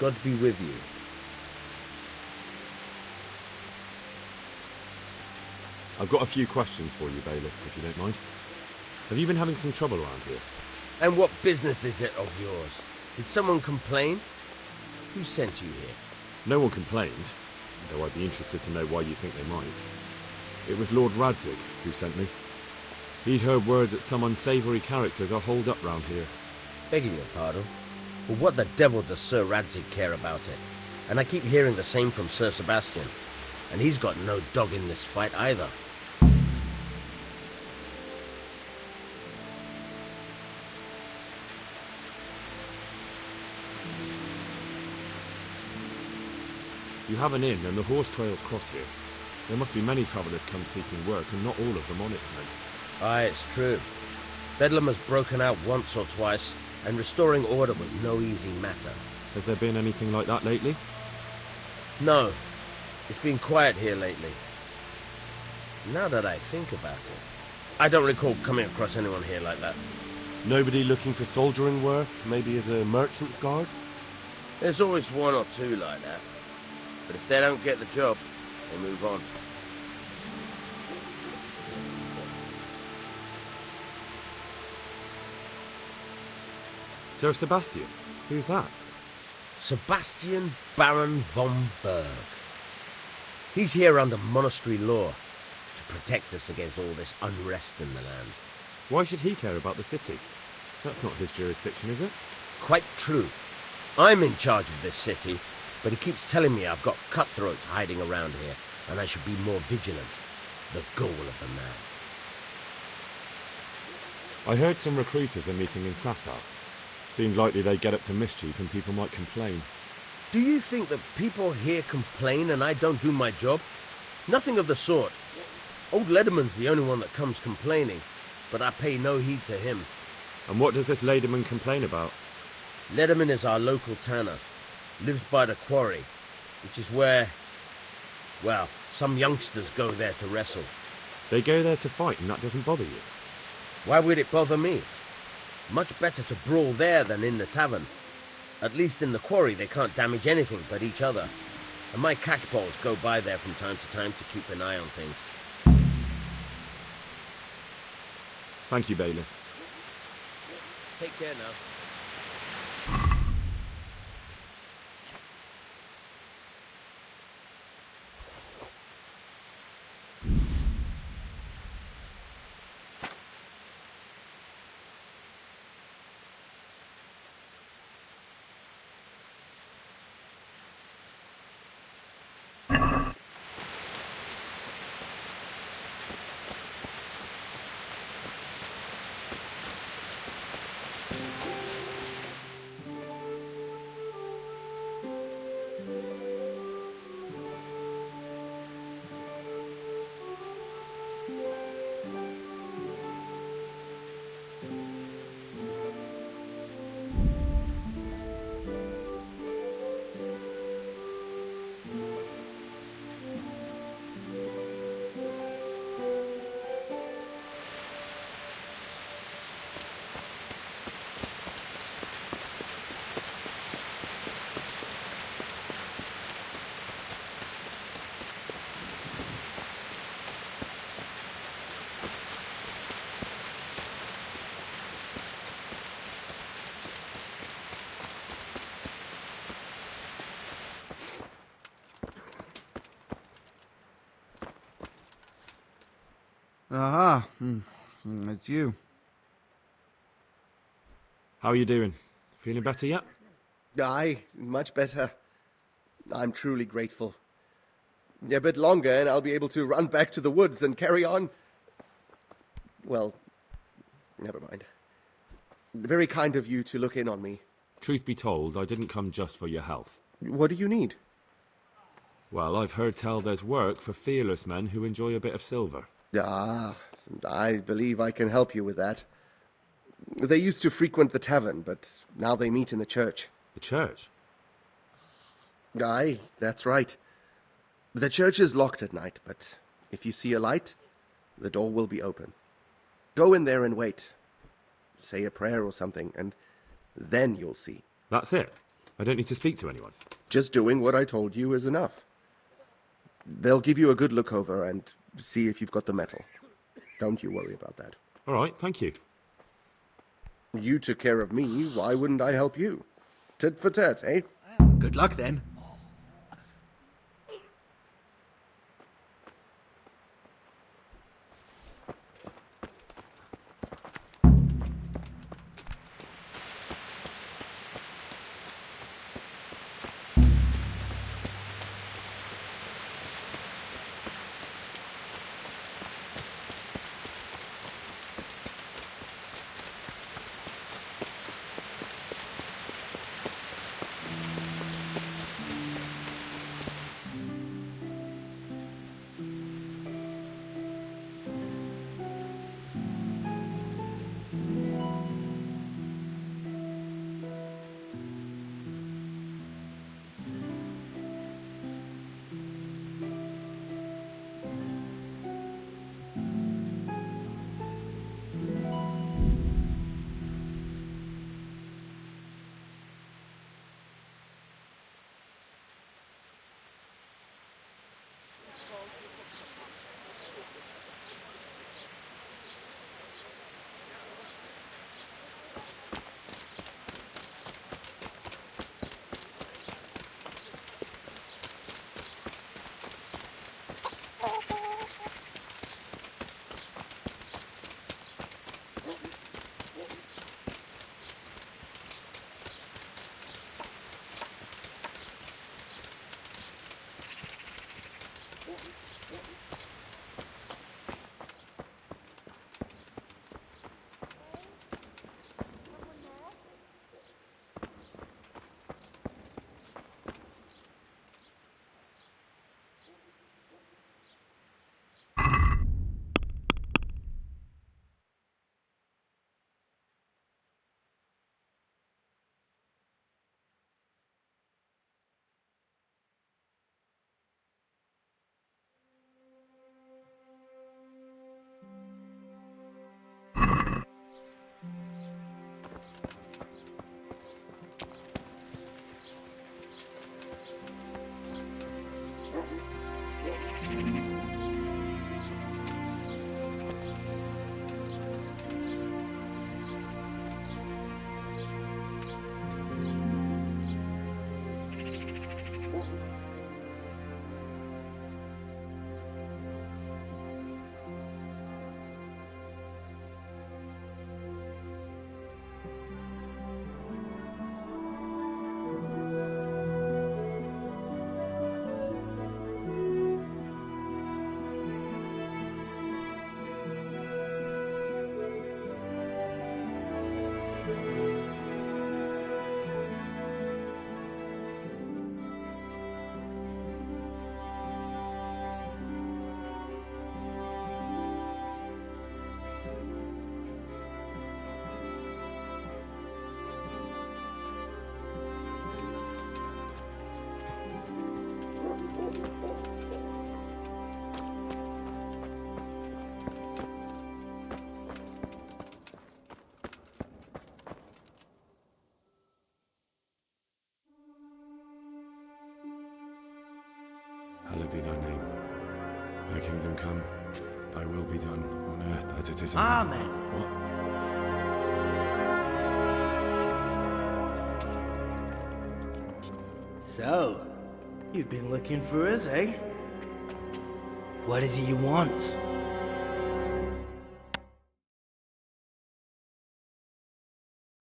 God be with you. I've got a few questions for you, bailiff, if you don't mind. Have you been having some trouble around here? And what business is it of yours? Did someone complain? Who sent you here? No one complained, though I'd be interested to know why you think they might. It was Lord Radzig who sent me. He'd heard word that some unsavoury characters are holed up round here. Begging your pardon, but what the devil does Sir Radzig care about it? And I keep hearing the same from Sir Sebastian, and he's got no dog in this fight either. You have an inn and the horse trails cross here. There must be many travellers come seeking work, and not all of them honest men. Aye, it's true. Bedlam has broken out once or twice, and restoring order was no easy matter. Has there been anything like that lately? No, it's been quiet here lately. Now that I think about it, I don't recall coming across anyone here like that. Nobody looking for soldiering work, maybe as a merchant's guard? There's always one or two like that. But if they don't get the job, they move on. Sir Sebastian? Who's that? Sebastian Baron von Berg. He's here under monastery law to protect us against all this unrest in the land. Why should he care about the city? That's not his jurisdiction, is it? Quite true. I'm in charge of this city, but he keeps telling me I've got cutthroats hiding around here, and I should be more vigilant. The goal of the man. I heard some recruiters are meeting in Sasau. Seemed likely they'd get up to mischief and people might complain. Do you think that people here complain and I don't do my job? Nothing of the sort. Old Lederman's the only one that comes complaining, but I pay no heed to him. And what does this Lederman complain about? Lederman is our local tanner. Lives by the quarry, which is where, well, some youngsters go there to wrestle. They go there to fight and that doesn't bother you? Why would it bother me? Much better to brawl there than in the tavern. At least in the quarry they can't damage anything but each other. And my catchballs go by there from time to time to keep an eye on things. Thank you, bailiff. Take care now. Aha, it's you. How are you doing? Feeling better yet? Aye, much better. I'm truly grateful. A bit longer and I'll be able to run back to the woods and carry on. Well, never mind. Very kind of you to look in on me. Truth be told, I didn't come just for your health. What do you need? Well, I've heard tell there's work for fearless men who enjoy a bit of silver. Ah, I believe I can help you with that. They used to frequent the tavern, but now they meet in the church. The church? Aye, that's right. The church is locked at night, but if you see a light, the door will be open. Go in there and wait. Say a prayer or something, and then you'll see. That's it? I don't need to speak to anyone. Just doing what I told you is enough. They'll give you a good look over and see if you've got the metal. Don't you worry about that. All right, thank you. You took care of me, why wouldn't I help you? Tit for tat, eh? Good luck then. Hallowed be thy name. Thy kingdom come, thy will be done, on earth as it is in Amen. heaven. What? So, you've been looking for us, eh? What is it you want?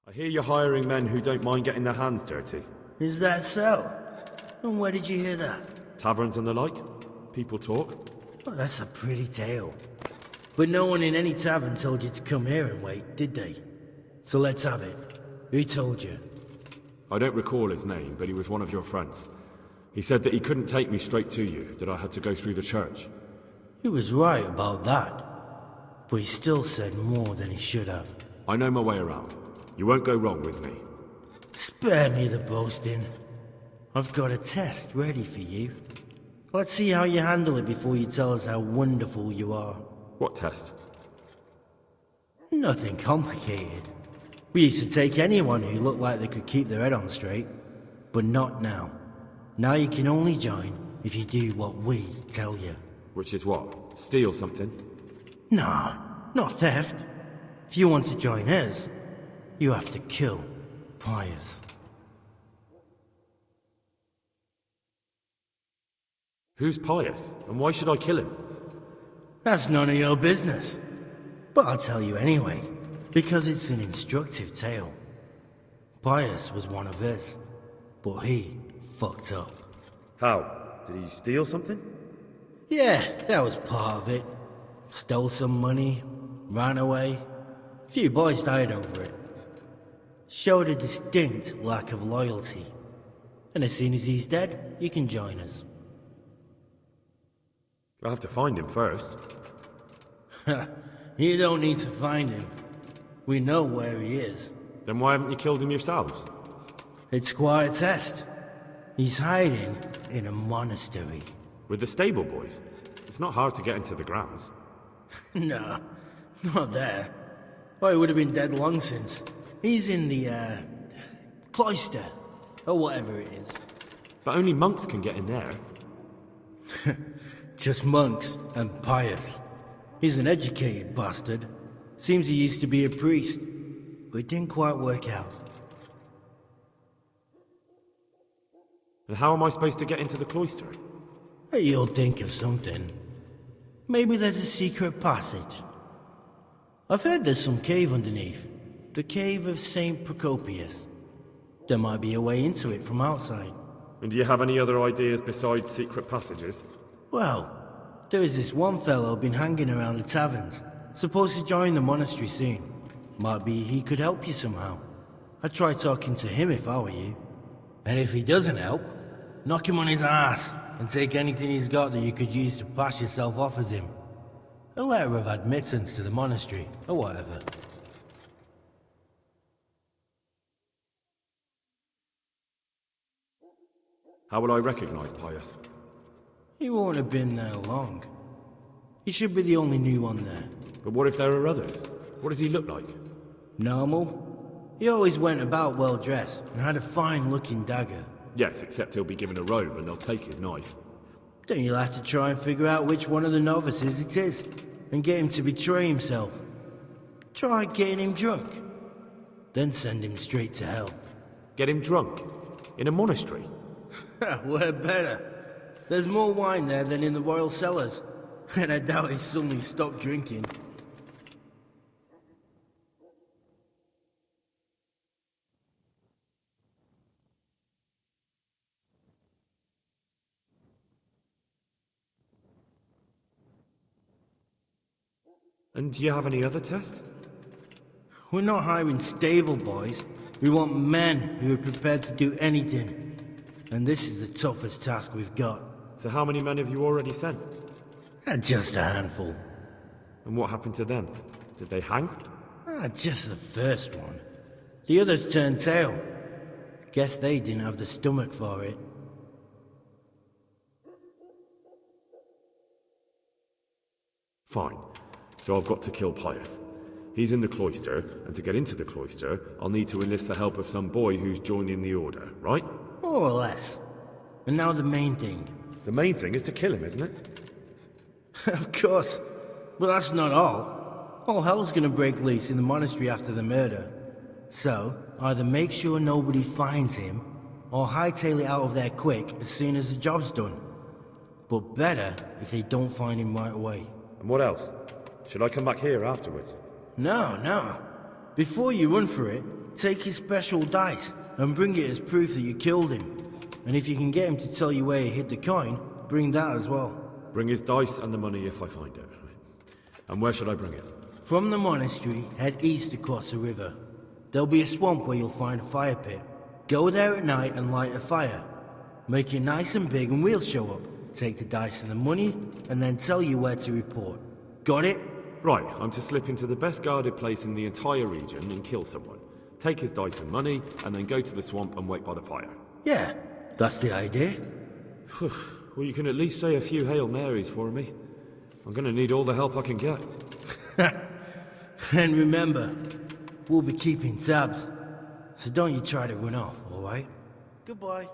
I hear you're hiring men who don't mind getting their hands dirty. Is that so? And where did you hear that? Taverns and the like. People talk. Well, that's a pretty tale. But no one in any tavern told you to come here and wait, did they? So let's have it. Who told you? I don't recall his name, but he was one of your friends. He said that he couldn't take me straight to you, that I had to go through the church. He was right about that. But he still said more than he should have. I know my way around. You won't go wrong with me. Spare me the boasting. I've got a test ready for you. Let's see how you handle it before you tell us how wonderful you are. What test? Nothing complicated. We used to take anyone who looked like they could keep their head on straight. But not now. Now you can only join if you do what we tell you. Which is what? Steal something? Nah, not theft. If you want to join us, you have to kill Pious. Who's Pious, and why should I kill him? That's none of your business. But I'll tell you anyway, because it's an instructive tale. Pious was one of us, but he fucked up. How? Did he steal something? Yeah, that was part of it. Stole some money, ran away. A few boys died over it. Showed a distinct lack of loyalty. And as soon as he's dead, you can join us. I'll have to find him first. You don't need to find him. We know where he is. Then why haven't you killed him yourselves? It's quite a test. He's hiding in a monastery. With the stable boys? It's not hard to get into the grounds. No, not there. Well, he would have been dead long since. He's in the, cloister, or whatever it is. But only monks can get in there. Just monks and Pious. He's an educated bastard. Seems he used to be a priest, but it didn't quite work out. And how am I supposed to get into the cloister? You'll think of something. Maybe there's a secret passage. I've heard there's some cave underneath. The cave of St. Procopius. There might be a way into it from outside. And do you have any other ideas besides secret passages? Well, there is this one fellow been hanging around the taverns. Supposed to join the monastery soon. Might be he could help you somehow. I'd try talking to him if I were you. And if he doesn't help, knock him on his ass and take anything he's got that you could use to pass yourself off as him. A letter of admittance to the monastery, or whatever. How will I recognize Pious? He won't have been there long. He should be the only new one there. But what if there are others? What does he look like? Normal. He always went about well dressed and had a fine looking dagger. Yes, except he'll be given a robe and they'll take his knife. Then you'll have to try and figure out which one of the novices it is, and get him to betray himself. Try getting him drunk. Then send him straight to hell. Get him drunk? In a monastery? We're better. There's more wine there than in the royal cellars, and I doubt he suddenly stopped drinking. And do you have any other test? We're not hiring stable boys. We want men who are prepared to do anything. And this is the toughest task we've got. So how many men have you already sent? Just a handful. And what happened to them? Did they hang? Just the first one. The others turned tail. Guess they didn't have the stomach for it. Fine. So I've got to kill Pious. He's in the cloister, and to get into the cloister, I'll need to enlist the help of some boy who's joining the order, right? More or less. And now the main thing. The main thing is to kill him, isn't it? Of course. But that's not all. All hell's gonna break loose in the monastery after the murder. So, either make sure nobody finds him, or hightail it out of there quick as soon as the job's done. But better if they don't find him right away. And what else? Should I come back here afterwards? No. Before you run for it, take his special dice and bring it as proof that you killed him. And if you can get him to tell you where he hid the coin, bring that as well. Bring his dice and the money if I find it. And where should I bring it? From the monastery, head east across the river. There'll be a swamp where you'll find a fire pit. Go there at night and light a fire. Make it nice and big and we'll show up. Take the dice and the money, and then tell you where to report. Got it? Right, I'm to slip into the best guarded place in the entire region and kill someone. Take his dice and money, and then go to the swamp and wait by the fire. Yeah, that's the idea. Well, you can at least say a few Hail Marys for me. I'm gonna need all the help I can get. And remember, we'll be keeping tabs. So don't you try to run off, alright? Goodbye.